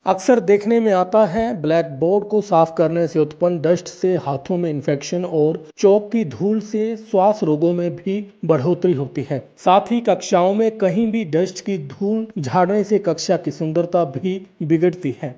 अक्सर देखने में आता है ब्लैक बोर्ड को साफ करने से उत्पन्न डस्ट से हाथों में इन्फेक्शन और चौक की धूल से श्वास रोगों में भी बढ़ोतरी होती है। साथ ही कक्षाओं में कहीं भी डस्ट की धूल झाड़ने से कक्षा की सुंदरता भी बिगड़ती है।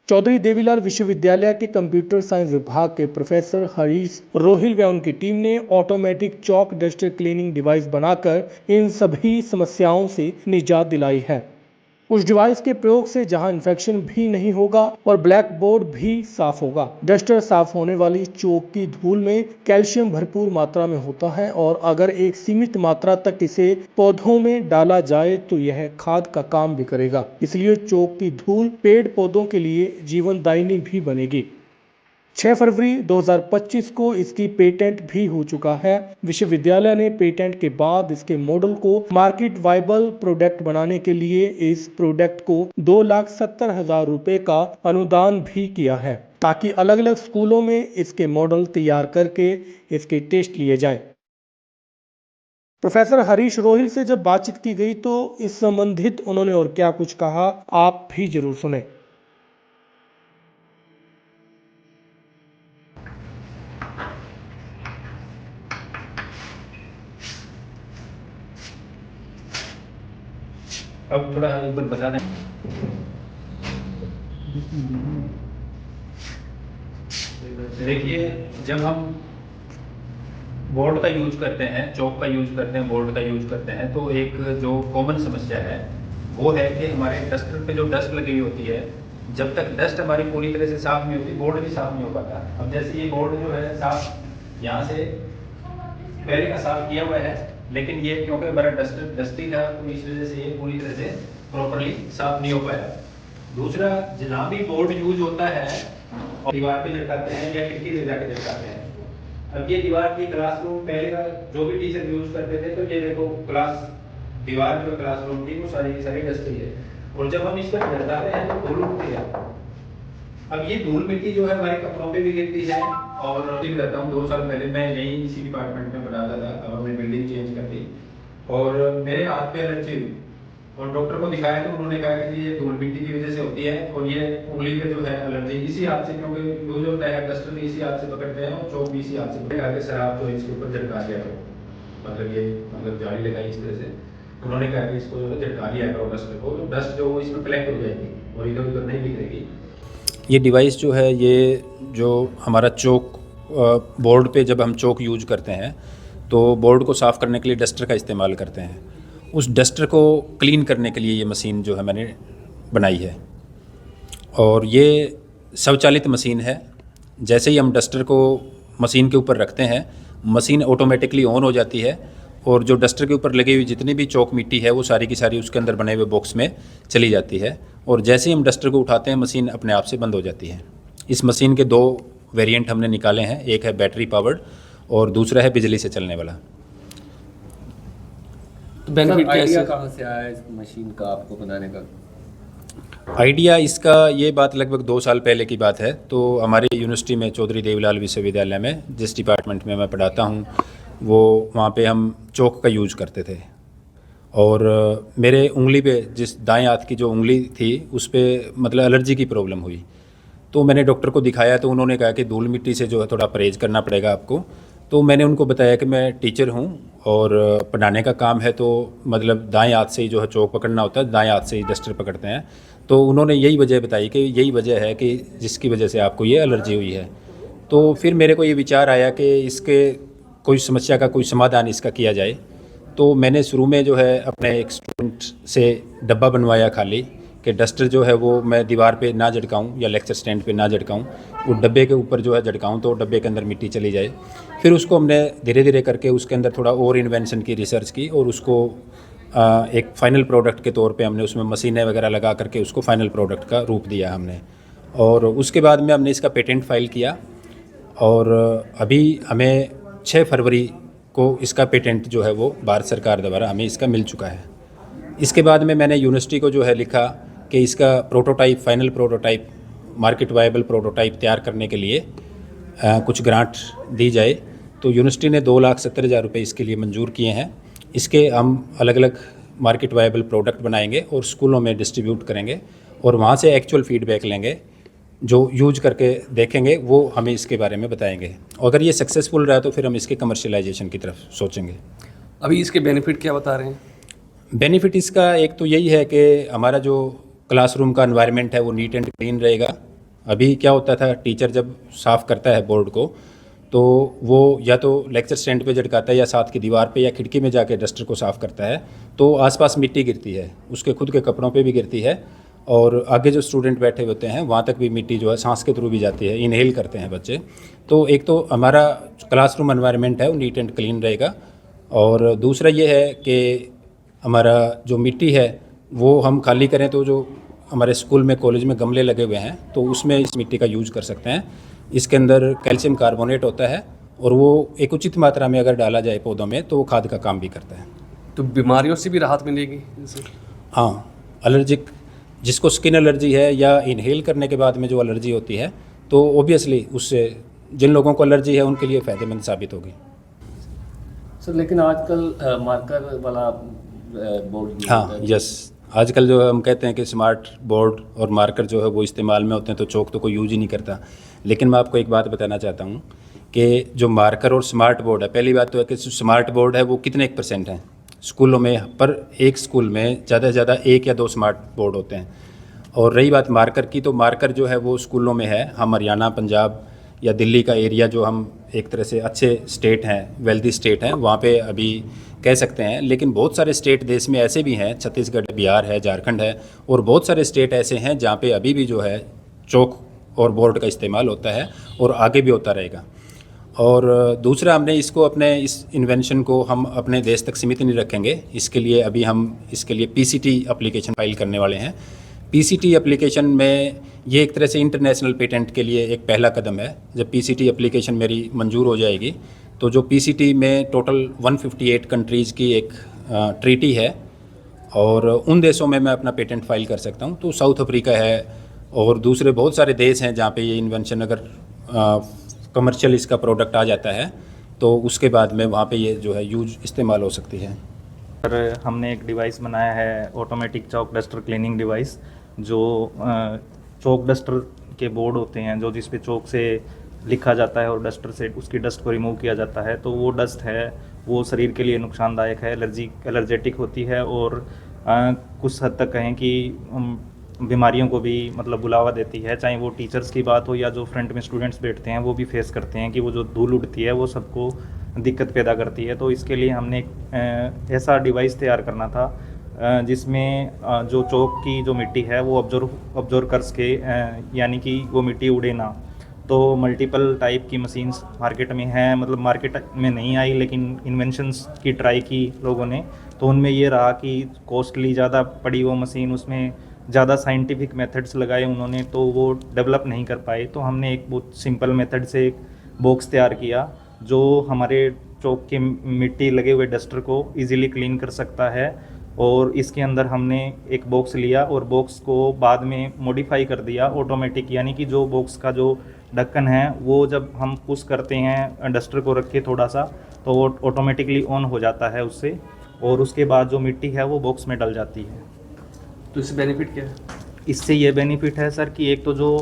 चौधरी देवीलाल विश्वविद्यालय के कंप्यूटर साइंस विभाग के प्रोफेसर हरीश रोहिल व उनकी टीम ने ऑटोमेटिक चौक डस्ट क्लीनिंग डिवाइस बनाकर इन सभी समस्याओं से निजात दिलाई है। उस डिवाइस के प्रयोग से जहां इन्फेक्शन भी नहीं होगा और ब्लैक बोर्ड भी साफ होगा। डस्टर साफ होने वाली चौक की धूल में कैल्शियम भरपूर मात्रा में होता है और अगर एक सीमित मात्रा तक इसे पौधों में डाला जाए तो यह खाद का काम भी करेगा। इसलिए चौक की धूल पेड़ पौधों के लिए जीवनदायिनी भी बनेगी। 6 फरवरी 2025 को इसकी पेटेंट भी हो चुका है। विश्वविद्यालय ने पेटेंट के बाद इसके मॉडल को मार्केट वायबल प्रोडक्ट बनाने के लिए इस प्रोडक्ट को 2,70,000 रुपए का अनुदान भी किया है, ताकि अलग अलग स्कूलों में इसके मॉडल तैयार करके इसके टेस्ट लिए जाएं। प्रोफेसर हरीश रोहिल से जब बातचीत की गई तो इस संबंधित उन्होंने और क्या कुछ कहा, आप भी जरूर सुने। अब थोड़ा एक बार बता दें। देखिए, जब हम बोर्ड का यूज करते हैं, चौक का यूज करते हैं, बोर्ड का यूज करते हैं, तो एक जो कॉमन समस्या है वो है कि हमारे डस्टर पे जो डस्ट लगी होती है, जब तक डस्ट हमारी पूरी तरह से साफ नहीं होती, बोर्ड भी साफ नहीं हो पाता। अब जैसे ये बोर्ड जो है साफ यहाँ से पहले का साफ किया हुआ है, लेकिन ये क्योंकि हमारा डस्टी था तो इस वजह से ये पूरी तरह से प्रॉपरली साफ नहीं हो पाया। दूसरा, जहाँ भी बोर्ड यूज होता है और दीवार पे लटकाते हैं या खिड़की से जाके लटकाते हैं। अब ये दीवार की क्लासरूम पहले का जो भी टीचर यूज करते थे, तो ये देखो क्लास दीवार जो क्लासरूम थी वो सारी सारी डस्टी है, और जब हम इस पर लटकाते हैं तो धूल उठती है। अब ये धूल मिट्टी जो है हमारे कपड़ों पे भी गिरती है। और भी करता हूँ, 2 साल पहले मैं यही इसी डिपार्टमेंट में बनाता था, अब हमने बिल्डिंग चेंज कर दी और मेरे हाथ पे एलर्जी हुई और डॉक्टर को दिखाया तो उन्होंने कहा कि ये धूल मिट्टी की वजह से होती है और ये उंगली पे जो है एलर्जी इसी हाथ से, क्योंकि यूज होता है डस्टर भी इसी हाथ से पकड़ते हैं और चौक भी इसी हाथ से पकड़ते हैं। सर आप तो इसके ऊपर झटका दिया करो, मतलब ये जाली लगाई इस तरह से, उन्होंने कहा कि इसको जो है झटका दिया करो डस्टर को, तो डस्ट जो इसमें कलेक्ट हो जाएगी और इधर उधर नहीं बिखरेगी। ये डिवाइस जो है, ये जो हमारा चौक बोर्ड पे जब हम चौक यूज करते हैं तो बोर्ड को साफ़ करने के लिए डस्टर का इस्तेमाल करते हैं। उस डस्टर को क्लीन करने के लिए ये मशीन जो है मैंने बनाई है, और ये स्वचालित मशीन है। जैसे ही हम डस्टर को मशीन के ऊपर रखते हैं, मशीन ऑटोमेटिकली ऑन हो जाती है और जो डस्टर के ऊपर लगी हुई जितनी भी चौक मिट्टी है वो सारी की सारी उसके अंदर बने हुए बॉक्स में चली जाती है, और जैसे ही हम डस्टर को उठाते हैं मशीन अपने आप से बंद हो जाती है। इस मशीन के 2 वेरिएंट हमने निकाले हैं, एक है बैटरी पावर्ड और दूसरा है बिजली से चलने वाला। तो बेनिफिट आइडिया कहाँ से आया इस मशीन का आपको बनाने का? आइडिया इसका ये बात लगभग 2 साल पहले की बात है। तो हमारी यूनिवर्सिटी में चौधरी देवीलाल विश्वविद्यालय में जिस डिपार्टमेंट में मैं पढ़ाता हूँ वो वहाँ पे हम चौक का यूज करते थे, और मेरे उंगली पे जिस दाएं हाथ की जो उंगली थी उस पर मतलब एलर्जी की प्रॉब्लम हुई। तो मैंने डॉक्टर को दिखाया तो उन्होंने कहा कि धूल मिट्टी से जो है थोड़ा परहेज़ करना पड़ेगा आपको। तो मैंने उनको बताया कि मैं टीचर हूँ और पढ़ाने का काम है, तो मतलब दाएं हाथ से ही जो है चौक पकड़ना होता है, दाएं हाथ से ही डस्टर पकड़ते हैं। तो उन्होंने यही वजह बताई कि यही वजह है कि जिसकी वजह से आपको ये एलर्जी हुई है। तो फिर मेरे को ये विचार आया कि इसके कोई समस्या का कोई समाधान इसका किया जाए। तो मैंने शुरू में जो है अपने एक स्टूडेंट से डब्बा बनवाया खाली, कि डस्टर जो है वो मैं दीवार पे ना झटकाऊँ या लेक्चर स्टैंड पे ना झटकाऊँ, वो डब्बे के ऊपर जो है झटकाऊँ तो डब्बे के अंदर मिट्टी चली जाए। फिर उसको हमने धीरे धीरे करके उसके अंदर थोड़ा और इन्वेंशन की रिसर्च की और उसको एक फाइनल प्रोडक्ट के तौर पे हमने उसमें मशीनें वगैरह लगा करके उसको फाइनल प्रोडक्ट का रूप दिया हमने। और उसके बाद में हमने इसका पेटेंट फाइल किया और अभी हमें 6 फरवरी को इसका पेटेंट जो है वो भारत सरकार द्वारा हमें इसका मिल चुका है। इसके बाद में मैंने यूनिवर्सिटी को जो है लिखा कि इसका prototype, final prototype, market viable prototype तैयार करने के लिए कुछ ग्रांट दी जाए। तो यूनिवर्सिटी ने 2,70,000 रुपये इसके लिए मंजूर किए हैं। इसके हम अलग अलग मार्केट वायबल प्रोडक्ट बनाएंगे और स्कूलों में डिस्ट्रीब्यूट करेंगे और वहाँ से एक्चुअल फीडबैक लेंगे, जो यूज करके देखेंगे वो हमें इसके बारे में बताएंगे। अगर ये सक्सेसफुल रहा तो फिर हम इसके कमर्शियलाइजेशन की तरफ सोचेंगे। अभी इसके बेनिफिट क्या बता रहे हैं? बेनिफिट इसका एक तो यही है कि हमारा जो क्लासरूम का एनवायरनमेंट है वो नीट एंड क्लीन रहेगा। अभी क्या होता था, टीचर जब साफ़ करता है बोर्ड को तो वो या तो लेक्चर स्टैंड पे झटकाता है या साथ की दीवार पे या खिड़की में जाके डस्टर को साफ़ करता है, तो आसपास मिट्टी गिरती है, उसके खुद के कपड़ों पे भी गिरती है और आगे जो स्टूडेंट बैठे होते हैं वहाँ तक भी मिट्टी जो है सांस के थ्रू भी जाती है, इनहेल करते हैं बच्चे। तो एक तो हमारा क्लासरूम एनवायरनमेंट है वो नीट एंड क्लीन रहेगा, और दूसरा ये है कि हमारा जो मिट्टी है वो हम खाली करें तो जो हमारे स्कूल में कॉलेज में गमले लगे हुए हैं तो उसमें इस मिट्टी का यूज कर सकते हैं। इसके अंदर कैल्शियम कार्बोनेट होता है और वो एक उचित मात्रा में अगर डाला जाए पौधों में तो वो खाद का काम भी करता है। तो बीमारियों से भी राहत मिलेगी इनसे? हाँ, एलर्जिक जिसको स्किन एलर्जी है या इनहेल करने के बाद में जो एलर्जी होती है तो ओबियसली उससे जिन लोगों को एलर्जी है उनके लिए फ़ायदेमंद साबित होगी। सर लेकिन आजकल मार्कर वाला बोर्ड हाँ, यस, आजकल जो हम कहते हैं कि स्मार्ट बोर्ड और मार्कर जो है वो इस्तेमाल में होते हैं तो चौक तो कोई यूज ही नहीं करता। लेकिन मैं आपको एक बात बताना चाहता हूँ कि जो मार्कर और स्मार्ट बोर्ड है, पहली बात तो है कि स्मार्ट बोर्ड है वो कितने एक % हैं स्कूलों में, पर एक स्कूल में ज़्यादा से ज़्यादा 1 या 2 स्मार्ट बोर्ड होते हैं। और रही बात मार्कर की, तो मार्कर जो है वो स्कूलों में है। हम हरियाणा, पंजाब या दिल्ली का एरिया जो हम एक तरह से अच्छे स्टेट हैं, वेल्दी स्टेट हैं, वहाँ पे अभी कह सकते हैं। लेकिन बहुत सारे स्टेट देश में ऐसे भी हैं, छत्तीसगढ़, बिहार है, झारखंड है, और बहुत सारे स्टेट ऐसे हैं जहाँ पे अभी भी जो है चौक और बोर्ड का इस्तेमाल होता है और आगे भी होता रहेगा। और दूसरा, हमने इसको अपने इस इन्वेंशन को हम अपने देश तक सीमित नहीं रखेंगे। इसके लिए अभी हम इसके लिए PCT एप्लीकेशन फाइल करने वाले हैं। PCT एप्लीकेशन में ये एक तरह से इंटरनेशनल पेटेंट के लिए एक पहला कदम है। जब PCT एप्लीकेशन मेरी मंजूर हो जाएगी तो जो PCT में टोटल 158 कंट्रीज़ की एक ट्रीटी है और उन देशों में मैं अपना पेटेंट फाइल कर सकता हूँ। तो साउथ अफ्रीका है और दूसरे बहुत सारे देश हैं जहाँ पे ये इन्वेंशन अगर कमर्शियल इसका प्रोडक्ट आ जाता है तो उसके बाद में वहाँ पे ये जो है यूज इस्तेमाल हो सकती है। सर हमने एक डिवाइस बनाया है, ऑटोमेटिक चौक डस्टर क्लीनिंग डिवाइस, जो चौक डस्टर के बोर्ड होते हैं जो जिस पे चौक से लिखा जाता है और डस्टर से उसकी डस्ट को रिमूव किया जाता है, तो वो डस्ट है वो शरीर के लिए नुकसानदायक है, एलर्जेटिक होती है और कुछ हद तक कहें कि बीमारियों को भी मतलब बुलावा देती है। चाहे वो टीचर्स की बात हो या जो फ्रंट में स्टूडेंट्स बैठते हैं वो भी फेस करते हैं कि वो जो धूल उड़ती है वो सबको दिक्कत पैदा करती है। तो इसके लिए हमने एक ऐसा डिवाइस तैयार करना था जिसमें जो चौक की जो मिट्टी है वो ऑब्जर्व कर सके, यानी कि वो मिट्टी उड़े ना। तो मल्टीपल टाइप की मशीन्स मार्केट में हैं, मतलब मार्केट में नहीं आई लेकिन इन्वेंशंस की ट्राई की लोगों ने, तो उनमें ये रहा कि कॉस्टली ज़्यादा पड़ी वो मशीन, उसमें ज़्यादा साइंटिफिक मेथड्स लगाए उन्होंने तो वो डेवलप नहीं कर पाए। तो हमने एक बहुत सिंपल मेथड से एक बॉक्स तैयार किया जो हमारे चौक के मिट्टी लगे हुए डस्टर को इजीली क्लीन कर सकता है। और इसके अंदर हमने एक बॉक्स लिया और बॉक्स को बाद में मॉडिफाई कर दिया ऑटोमेटिक, यानी कि जो बॉक्स का जो ढक्कन है वो जब हम पुश करते हैं डस्टर को रख के थोड़ा सा तो वो ऑटोमेटिकली ऑन हो जाता है उससे, और उसके बाद जो मिट्टी है वो बॉक्स में डल जाती है। तो इससे बेनिफिट क्या है? इससे ये बेनिफिट है सर कि एक तो जो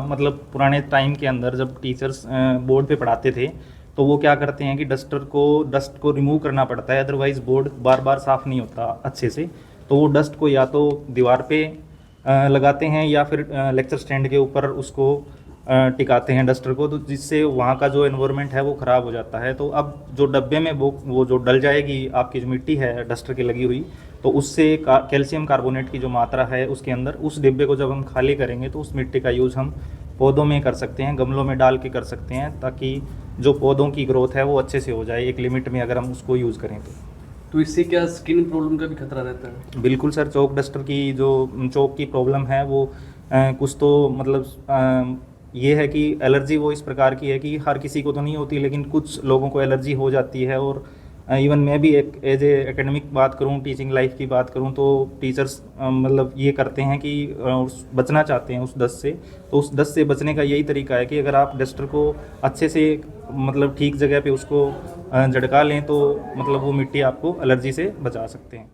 मतलब पुराने टाइम के अंदर जब टीचर्स बोर्ड पे पढ़ाते थे तो वो क्या करते हैं कि डस्ट को रिमूव करना पड़ता है, अदरवाइज़ बोर्ड बार बार साफ़ नहीं होता अच्छे से। तो वो डस्ट को या तो दीवार पे लगाते हैं या फिर लेक्चर स्टैंड के ऊपर उसको टिकाते हैं डस्टर को, तो जिससे वहाँ का जो एनवायरनमेंट है वो ख़राब हो जाता है। तो अब जो डब्बे में वो जो डल जाएगी आपकी जो मिट्टी है डस्टर की लगी हुई, तो उससे कैल्शियम कार्बोनेट की जो मात्रा है उसके अंदर, उस डिब्बे को जब हम खाली करेंगे तो उस मिट्टी का यूज़ हम पौधों में कर सकते हैं, गमलों में डाल के कर सकते हैं, ताकि जो पौधों की ग्रोथ है वो अच्छे से हो जाए एक लिमिट में अगर हम उसको यूज़ करें तो इससे क्या स्किन प्रॉब्लम का भी खतरा रहता है? बिल्कुल सर, चौक डस्टर की जो चौक की प्रॉब्लम है वो कुछ तो मतलब ये है कि एलर्जी वो इस प्रकार की है कि हर किसी को तो नहीं होती, लेकिन कुछ लोगों को एलर्जी हो जाती है। और इवन मैं भी एक एज ए एकेडमिक बात करूं, टीचिंग लाइफ की बात करूं, तो टीचर्स मतलब ये करते हैं कि बचना चाहते हैं उस डस्ट से। तो उस डस्ट से बचने का यही तरीका है कि अगर आप डस्टर को अच्छे से मतलब ठीक जगह पे उसको झटका लें तो मतलब वो मिट्टी आपको एलर्जी से बचा सकते हैं।